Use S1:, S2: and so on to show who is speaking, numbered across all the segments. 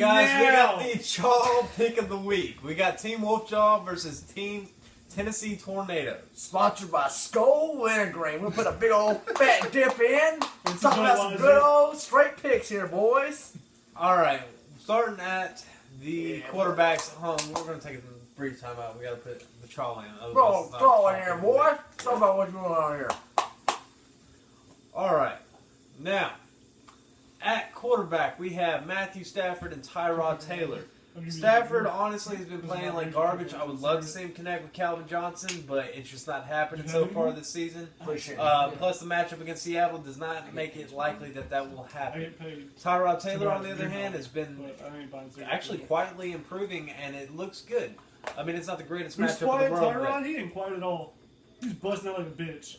S1: right, guys, we got the Chaw pick of the week. We got Team Wolfjaw versus Team Tennessee Tornado.
S2: Sponsored by Skull Wintergreen. We'll put a big old fat dip in. Talking about some good old straight picks here, boys.
S1: All right, starting at the quarterbacks at home. We're going to take a brief time out. We got to put the Chaw in.
S2: Bro, throw in here, boy. Talk about what's going on here.
S1: All right, now at quarterback we have Matthew Stafford and Tyrod Taylor. Stafford honestly has been playing like garbage. I would love to see him connect with Calvin Johnson, but it's just not happening so far this season. Plus, the matchup against Seattle does not make it likely that that will happen. Tyrod Taylor, on the other hand, has been actually quietly improving, and it looks good. I mean, it's not the greatest matchup in the world.
S3: Tyrod, he ain't quiet at all. He's busting out like a bitch.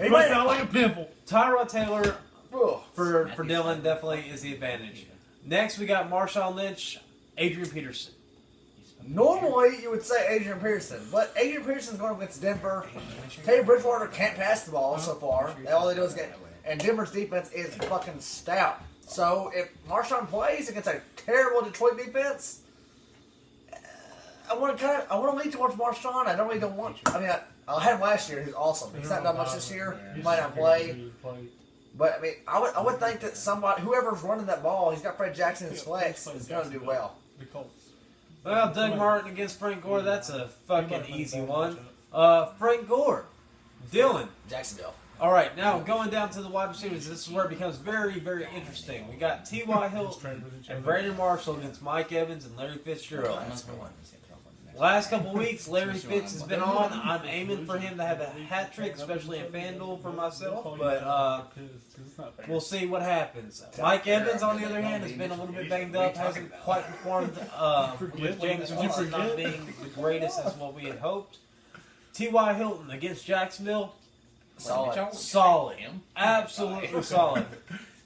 S2: He
S3: busting out like a pimple.
S1: Tyrod Taylor, for Dylan, definitely is the advantage. Next, we got Marshawn Lynch, Adrian Peterson.
S2: Normally, you would say Adrian Peterson, but Adrian Peterson's going against Denver. Teddy Bridgewater can't pass the ball so far. All they do is get, and Denver's defense is fucking stout. So if Marshawn plays against a terrible Detroit defense, I want to lean towards Marshawn. I really don't want. I mean, I had him last year. He's awesome. He's not done much this year. He might not play. But I mean, I would think that whoever's running that ball, he's got Fred Jackson in his flex, is going to do well.
S1: Well, Doug Martin against Frank Gore, that's a fucking easy one. Frank Gore, Dylan,
S2: Jacksonville.
S1: All right, now going down to the wide receivers, this is where it becomes very, very interesting. We got T.Y. Hilton and Brandon Marshall against Mike Evans and Larry Fitzgerald. Last couple weeks, Larry Fitz has been on. I'm aiming for him to have a hat trick, especially in FanDuel for myself, but we'll see what happens. Mike Evans, on the other hand, has been a little bit banged up, hasn't quite performed with James Winston not being the greatest as what we had hoped. T.Y. Hilton against Jacksonville. Solid. Absolutely solid.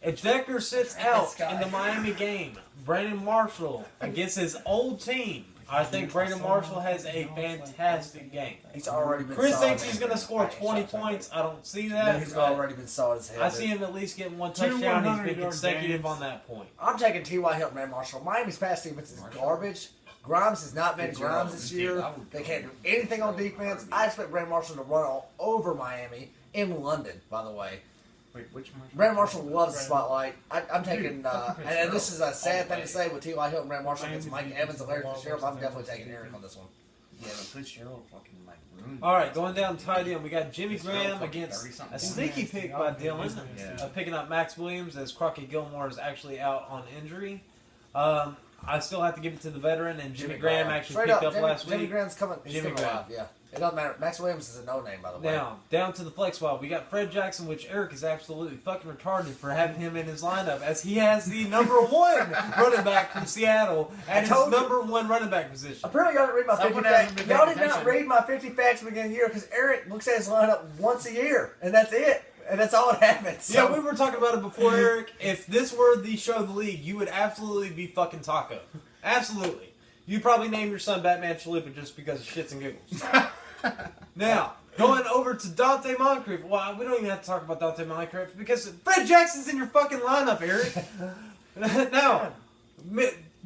S1: If Decker sits out in the Miami game, Brandon Marshall against his old team, I think Brandon Marshall has a fantastic game.
S2: He's already been
S1: Chris
S2: solid.
S1: thinks he's going to score 20 points. I don't see that.
S2: He's already been solid as hell.
S1: I see him at least getting one touchdown. He's been consecutive on that point.
S2: I'm taking T.Y. Hilton, Brandon Marshall. Miami's pass defense is garbage. Grimes has not been Grimes this year. They can't do anything on defense. I expect Brandon Marshall to run all over Miami in London, by the way.
S4: Wait, which Marshall?
S2: Brandon Marshall loves the spotlight. I'm taking, and this is a sad thing to say with T.Y. Hilton, Brandon Marshall against Mike Evans and Larry Fitzgerald. I'm definitely taking Eric on this one.
S4: Yeah, but Fitzgerald fucking like ruined.
S1: All right, going down tight end, we got Jimmy Graham against a sneaky pick by Dylan, picking up Max Williams as Crockett Gilmore is actually out on injury. I still have to give it to the veteran, and Jimmy Graham actually picked up last week.
S2: Jimmy Graham's coming. He's still alive, yeah. It doesn't matter. Max Williams is a no-name, by the way.
S1: Now, down to the flex spot, we got Fred Jackson, which Eric is absolutely fucking retarded for having him in his lineup, as he has the number one running back from Seattle at his number one running back position.
S2: Apparently, y'all didn't read my 50 facts. Y'all did not read my 50 facts at the beginning of the year, because Eric looks at his lineup once a year, and that's it. And that's all that happens. So.
S1: Yeah, we were talking about it before, Eric. If this were the show of the league, you would absolutely be fucking Taco. Absolutely. You'd probably name your son Batman Chalupa just because of shits and giggles. Now, going over to Dante Moncrief. Well, we don't even have to talk about Dante Moncrief because Fred Jackson's in your fucking lineup, Eric. Now,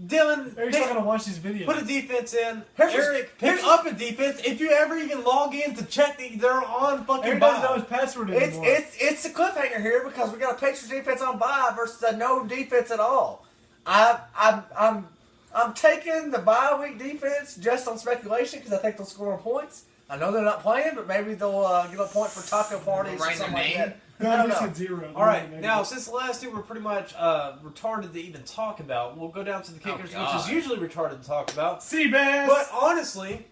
S1: Dylan,
S3: Eric's not going to watch these videos.
S1: Put a defense in. Eric, pick up a defense if you ever even log in to check that they're on fucking
S3: Eric
S1: bye.
S3: doesn't know his password anymore.
S2: It's a cliffhanger here because we got a Patriots defense on bye versus a no defense at all. I'm taking the bye week defense just on speculation because I think they'll score points. I know they're not playing, but maybe they'll give a point for taco parties or something like that. I don't know.
S3: Zero.
S1: All right, now since the last two were pretty much retarded to even talk about, we'll go down to the kickers, which is usually retarded to talk about.
S3: Seabass!
S1: But honestly,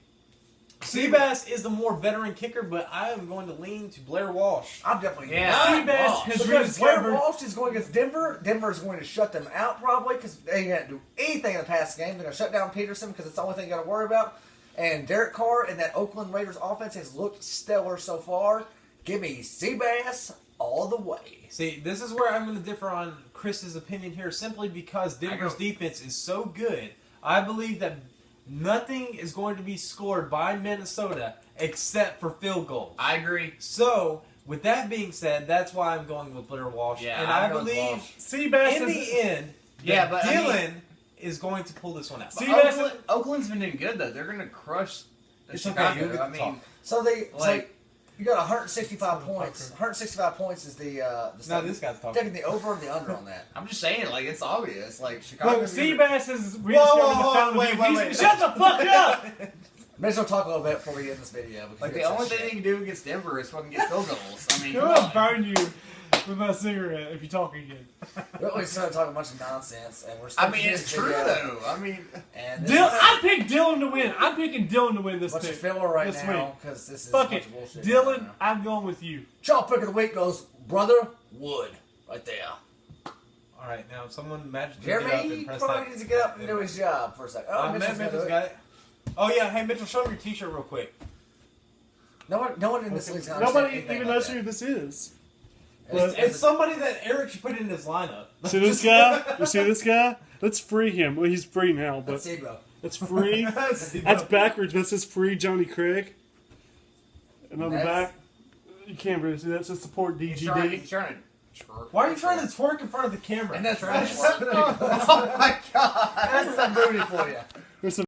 S1: Seabass is the more veteran kicker, but I am going to lean to Blair Walsh.
S2: I'm definitely
S3: Seabass has
S2: because Blair Walsh is going against Denver. Denver is going to shut them out probably because they can't do anything in the past game. They're going to shut down Peterson because it's the only thing you got to worry about. And Derek Carr and that Oakland Raiders offense has looked stellar so far. Give me Seabass all the way.
S1: See, this is where I'm going to differ on Chris's opinion here, simply because Denver's defense is so good. I believe that nothing is going to be scored by Minnesota except for field goals.
S4: I agree.
S1: So, with that being said, that's why I'm going with Blair Walsh.
S4: Yeah,
S1: and I believe
S3: Seabass
S1: in the end,
S4: but
S1: Dylan is going to pull this one out.
S3: See,
S4: Oakland's been doing good though. They're gonna crush
S1: It's
S4: Chicago.
S1: okay, you'll get
S4: I
S1: to
S4: mean,
S1: talk.
S2: So
S4: like
S2: you got 165 points. 165 points is the
S1: Now this guy's talking.
S2: taking the over or the under on that.
S4: I'm just saying, like it's obvious. Like Chicago.
S3: Look, Seabass is rediscovering
S1: whoa,
S3: the fountain
S1: wait,
S3: of
S1: wait,
S3: youth.
S1: wait.
S3: Shut the fuck up!
S2: May as well talk a little bit before we get in this video. because
S4: Like
S2: we
S4: the
S2: got
S4: only
S2: some
S4: thing they
S2: shit.
S4: can do against Denver is fucking get field goals. I mean,
S3: I'm
S4: come
S3: gonna
S4: on.
S3: burn you with my cigarette if you talk again.
S2: We always started talking a bunch of nonsense, and we're still
S4: I mean, it's true though. I mean,
S2: And this
S3: I picked Dylan to win. I'm picking Dylan to win
S2: is
S3: this
S2: a bunch of
S3: pick.
S2: filler right
S3: this
S2: now
S3: week.
S2: because this is
S3: Fuck
S2: a bunch
S3: it.
S2: of bullshit.
S3: Dylan,
S2: right now.
S3: I'm going with you.
S2: Chalk pick of the week goes brother Wood right there.
S1: All right, now someone magically get up
S2: Jeremy
S1: and press
S2: probably
S1: that.
S2: needs to get up and do his job for a second. Oh, Mitchell's gonna do
S1: Mitchell's
S2: it.
S1: got it. Oh yeah, hey Mitchell, show me your T-shirt real quick.
S2: No one in this league's gonna
S3: Nobody
S2: understand anything
S3: even
S2: about
S3: knows
S2: that.
S3: who this is.
S1: It's somebody that Eric should put in his lineup.
S5: See this guy? You see this guy? Let's free him. Well, he's free now, but
S2: Let's see, bro.
S5: it's free. That's backwards. That says free Johnny Craig. And on the
S2: That's-
S5: back, you can't really see that. It says support
S4: he's
S5: DGD.
S4: trying to twerk.
S1: Why are you trying to twerk in front of the camera?
S2: And that's
S4: Oh my god.
S2: that's some booty for you.
S5: There's some